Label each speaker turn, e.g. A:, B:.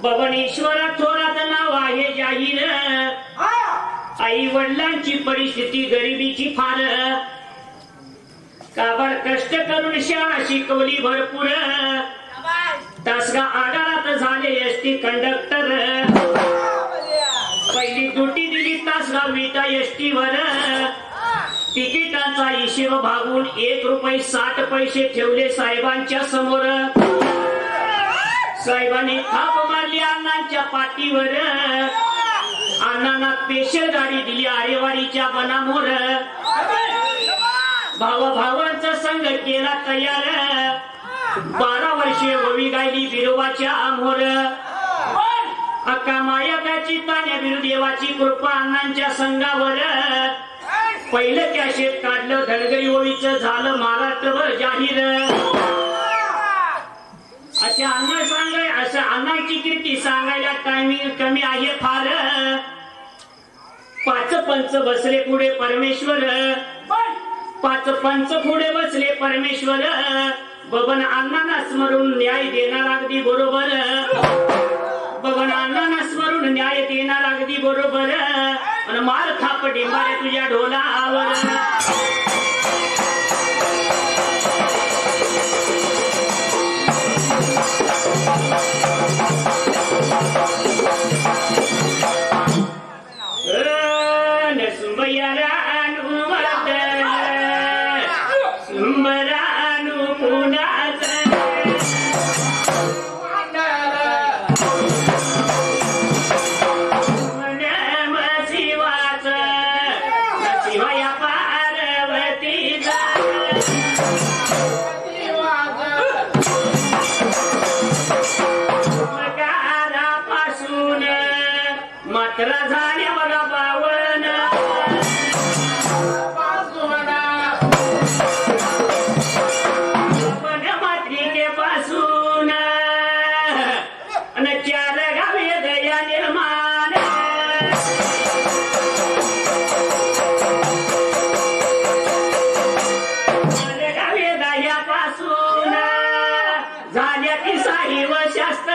A: बबनेश्वर थोरात नाव आहे जाहीर. आई वडिलांची परिस्थिती गरिबीची फार. काबाड कष्ट करून शाळा शिकवली भरपूर. तासगा आगारात झाले एसटी कंडक्टर. पहिली ड्युटी दिली तासगाव विटा एसटी वर. तिकिटाचा हिशेब भागून 1 रुपये 60 पैसे ठेवले साहेबांच्या समोर. साहेबांनी थाप मारली अण्णांच्या पाठीवर. अण्णांना स्पेशल गाडी दिली आरेवाडीच्या बनामोर. भावाभावांचा संघ केला तयार. 12 वर्षे ओवी गायली बिरोबाच्या आमोर. अक्का मायाची तान्या बिरुदेवाची कृपा अण्णांच्या संघावर. पहिलं कॅशेट काढलं धनगरी ओळीचं झालं महाराष्ट्रभर जाहीर. अशा अण्णा सांगाय असं अण्णाची कीर्ती सांगायला टायमिंग कमी आहे फार. 5 पंच बसले पुढे परमेश्वर. 5 पंच पुढे बसले परमेश्वर. बबन अण्णांना स्मरून न्याय देणार अगदी बरोबर. बबन अण्णांना स्मरून न्याय देणार अगदी बरोबर. आणि मार थाप डिंबारे तुझ्या ढोलावर.
B: झाल्या की साही व शास्त्र